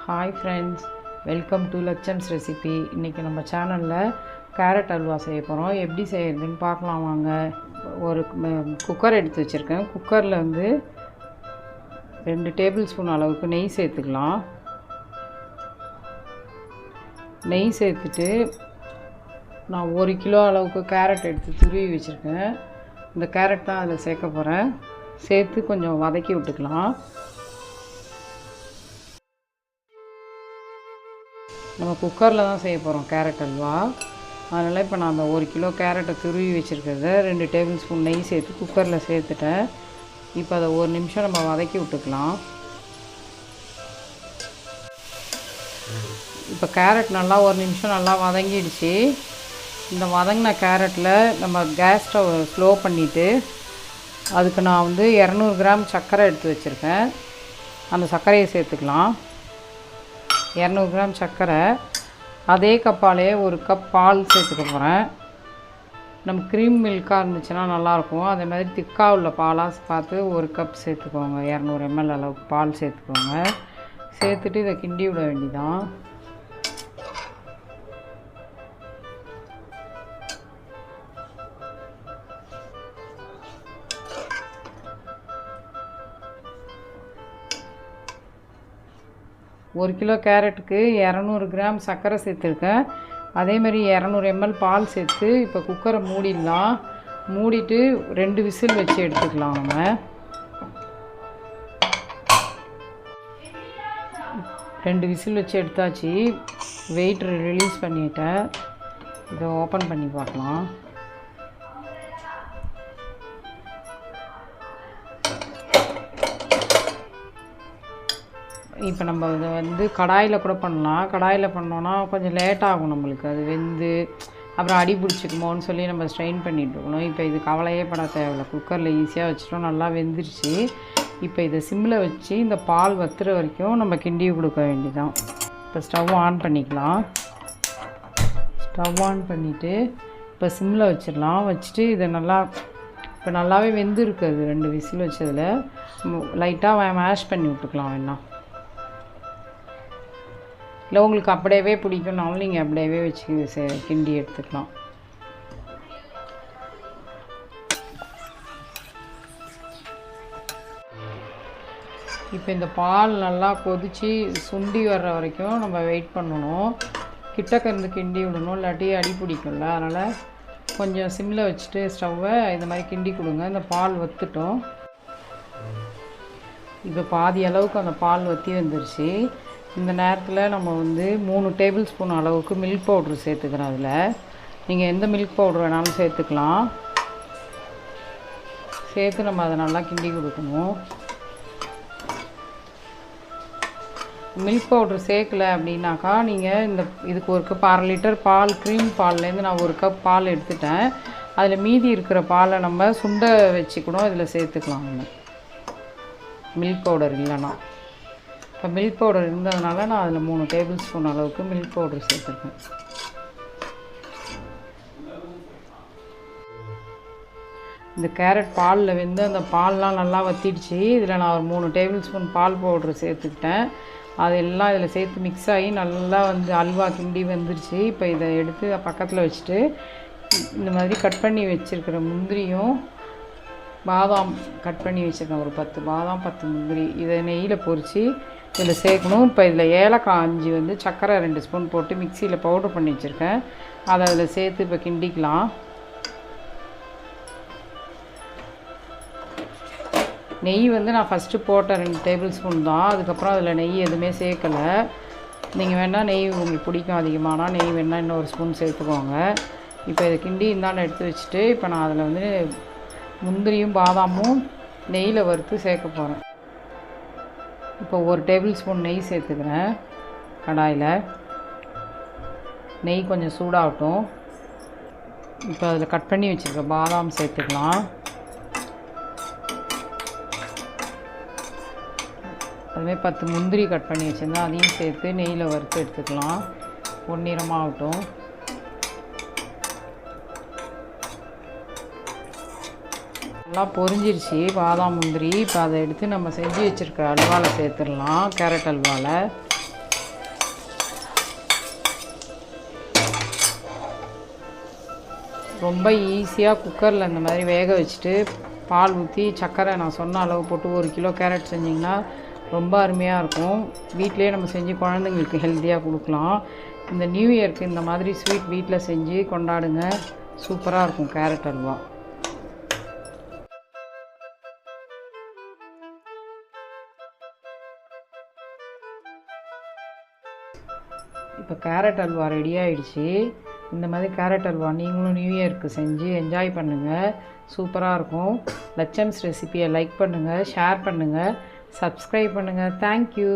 Hi friends, welcome to லட்சம்ஸ் recipe. இன்றைக்கி நம்ம சேனலில் கேரட் அல்வா செய்ய போகிறோம். எப்படி செய்யறதுன்னு பார்க்கலாம் வாங்க. ஒரு குக்கர் எடுத்து வச்சுருக்கேன். குக்கரில் வந்து 2 டேபிள் ஸ்பூன் அளவுக்கு நெய் சேர்த்துக்கலாம். நெய் சேர்த்துட்டு நான் 1 கிலோ அளவுக்கு கேரட் எடுத்து துருவி வச்சுருக்கேன். இந்த கேரட் தான் அதில் சேர்க்க போகிறேன். சேர்த்து கொஞ்சம் வதக்கி விட்டுக்கலாம். நம்ம குக்கரில் தான் செய்ய போகிறோம் கேரட் அல்வா. அதனால் இப்போ நான் அந்த 1 கிலோ கேரட்டை துருவி வச்சுருக்கிறத 2 டேபிள் ஸ்பூன் நெய் சேர்த்து குக்கரில் சேர்த்துட்டேன். இப்போ அதை 1 நிமிஷம் நம்ம வதக்கி விட்டுக்கலாம். இப்போ கேரட் நல்லா 1 நிமிஷம் நல்லா வதங்கிடுச்சு. இந்த வதங்கின கேரட்டில் நம்ம கேஸ் ஸ்டவ் ஸ்லோ பண்ணிவிட்டு அதுக்கு நான் வந்து 200 கிராம் சர்க்கரை எடுத்து வச்சுருக்கேன். அந்த சர்க்கரையை சேர்த்துக்கலாம். 200 கிராம் சர்க்கரை, அதே கப்பாலே 1 கப் பால் சேர்த்துக்க போகிறேன். நம்ம க்ரீம் மில்காக இருந்துச்சுன்னா நல்லாயிருக்கும். அதே மாதிரி திக்காக உள்ள பாலாக பார்த்து 1 கப் சேர்த்துக்கோங்க. 200 ml அளவுக்கு பால் சேர்த்துக்கோங்க. சேர்த்துட்டு இதை கிண்டி விட வேண்டியதான். ஒரு கிலோ கேரட்டுக்கு 200 கிராம் சர்க்கரை சேர்த்துருக்கேன். அதேமாதிரி 200 ml பால் சேர்த்து இப்போ குக்கரை மூடிடலாம். மூடிட்டு 2 விசில் வச்சு எடுத்துக்கலாம். நம்ம 2 விசில் வச்சு எடுத்தாச்சு. வெயிட் ரிலீஸ் பண்ணிவிட்டேன். இதை ஓப்பன் பண்ணி பார்க்கலாம். இப்போ நம்ம இதை வந்து கடாயில் கூட பண்ணலாம். கடாயில் பண்ணோன்னா கொஞ்சம் லேட் ஆகும் நம்மளுக்கு. அது வெந்து அப்புறம் அடி பிடிச்சிக்குமோன்னு சொல்லி நம்ம ஸ்ட்ரெயின் பண்ணிட்டு இருக்கணும். இப்போ இது கவலையே பட தேவையில்லை. குக்கரில் ஈஸியாக வச்சிட்டோம். நல்லா வெந்துருச்சு. இப்போ இதை சிம்மில் வச்சு இந்த பால் வத்துற வரைக்கும் நம்ம கிண்டி கொடுக்க வேண்டியதான். இப்போ ஸ்டவ் ஆன் பண்ணிக்கலாம். ஸ்டவ் ஆன் பண்ணிவிட்டு இப்போ சிம்மில் வச்சிடலாம். வச்சுட்டு இதை நல்லா இப்போ நல்லாவே வெந்துருக்கு. அது 2 விசில் வச்சதில் லைட்டாக மேஷ் பண்ணி விட்டுக்கலாம். வேணா இல்லை உங்களுக்கு அப்படியே பிடிக்கும்னாலும் நீங்கள் அப்படியே வச்சு கிண்டி எடுத்துக்கலாம். இப்போ இந்த பால் நல்லா கொதித்து சுண்டி வர்ற வரைக்கும் நம்ம வெயிட் பண்ணணும். கிட்டக்க இருந்து கிண்டி விடணும், இல்லாட்டி அடி பிடிக்கும்ல. அதனால் கொஞ்சம் சிம்மில் வச்சுட்டு ஸ்டவ்வை இந்த மாதிரி கிண்டி கொடுங்க. இந்த பால் வத்துட்டோம். இப்போ பாதி அளவுக்கு அந்த பால் வற்றி வந்துருச்சு. இந்த நேரத்தில் நம்ம வந்து 3 டேபிள் ஸ்பூன் அளவுக்கு மில்க் பவுட்ரு சேர்த்துக்கிறோம். அதில் நீங்கள் எந்த மில்க் பவுட்ரு வேணாலும் சேர்த்துக்கலாம். சேர்த்து நம்ம அதை நல்லா கிண்டி கொடுக்கணும். மில்க் பவுட்ரு சேர்க்கலை அப்படின்னாக்கா நீங்கள் இதுக்கு 1 கப் 1/2 லிட்டர் பால், க்ரீம் பால்லேருந்து நான் 1 கப் பால் எடுத்துட்டேன். அதில் மீதி இருக்கிற பாலை நம்ம சுண்ட வச்சுக்கணும். இதில் சேர்த்துக்கலாம். மில்க் பவுடர் இல்லைன்னா, இப்போ மில்க் பவுடர் இருந்ததுனால நான் அதில் 3 டேபிள் ஸ்பூன் அளவுக்கு மில்க் பவுடர் சேர்த்துருக்கேன். இந்த கேரட் பாலில் வெந்து அந்த பால்லாம் நல்லா வற்றிடுச்சு. இதில் நான் ஒரு 3 டேபிள் ஸ்பூன் பால் பவுட்ரு சேர்த்துக்கிட்டேன். அதெல்லாம் இதில் சேர்த்து மிக்ஸ் ஆகி நல்லா வந்து அல்வா கிண்டி வந்துருச்சு. இப்போ இதை எடுத்து பக்கத்தில் வச்சுட்டு இந்த மாதிரி கட் பண்ணி வச்சுருக்கிற முந்திரியும் பாதாம் கட் பண்ணி வச்சுருக்கேன். ஒரு 10 பாதாம் 10 முந்திரி இதை நெய்யில் பொரித்து இதில் சேர்க்கணும். இப்போ இதில் ஏலக்காய் 5 வந்து சர்க்கரை 2 ஸ்பூன் போட்டு மிக்சியில் பவுட்ரு பண்ணி வச்சுருக்கேன். அதை அதில் சேர்த்து இப்போ கிண்டிக்கலாம். நெய் வந்து நான் ஃபஸ்ட்டு போட்ட 2 டேபிள் ஸ்பூன் தான். அதுக்கப்புறம் அதில் நெய் எதுவுமே சேர்க்கலை. நீங்கள் வேணால் நெய் உங்களுக்கு பிடிக்கும் அதிகமானா நெய் வேணால் இன்னும் 1 ஸ்பூன் சேர்த்துக்கோங்க. இப்போ இதை கிண்டி இந்தாண்ட எடுத்து வச்சுட்டு இப்போ நான் அதில் வந்து முந்திரியும் பாதாமும் நெய்யில் வறுத்து சேர்க்க போகிறேன். இப்போ 1 டேபிள் ஸ்பூன் நெய் சேர்த்துக்கிறேன். கடாயில் நெய் கொஞ்சம் சூடாகட்டும். இப்போ அதில் கட் பண்ணி வச்சுருக்க பாதாம் சேர்த்துக்கலாம். அதுமாதிரி 10 முந்திரி கட் பண்ணி வச்சுருந்தேன். அதையும் சேர்த்து நெய்யில் வறுத்து எடுத்துக்கலாம். பொன்னிறமாகட்டும். நல்லா பொரிஞ்சிருச்சு பாதாம் முந்திரி. இப்போ அதை எடுத்து நம்ம செஞ்சு வச்சுருக்க அல்வாவில் சேர்த்துடலாம். கேரட் அல்வாவில் ரொம்ப ஈஸியாக குக்கரில் இந்த மாதிரி வேக வச்சுட்டு பால் ஊற்றி சர்க்கரை நான் சொன்ன அளவு போட்டு 1 கிலோ கேரட் செஞ்சிங்கன்னா ரொம்ப அருமையாக இருக்கும். வீட்டிலே நம்ம செஞ்சு குழந்தைங்களுக்கு ஹெல்த்தியாக கொடுக்கலாம். இந்த நியூ இயர்க்கு இந்த மாதிரி ஸ்வீட் வீட்டில் செஞ்சு கொண்டாடுங்க. சூப்பராக இருக்கும் கேரட் அல்வா. இப்போ கேரட் அல்வா ரெடி ஆகிடுச்சு. இந்த மாதிரி கேரட் அல்வா நீங்களும் நியூ இயருக்கு செஞ்சு என்ஜாய் பண்ணுங்கள். சூப்பராக இருக்கும். லட்சம்ஸ் ரெசிபியை லைக் பண்ணுங்கள், ஷேர் பண்ணுங்கள், சப்ஸ்கிரைப் பண்ணுங்கள். தேங்க்யூ.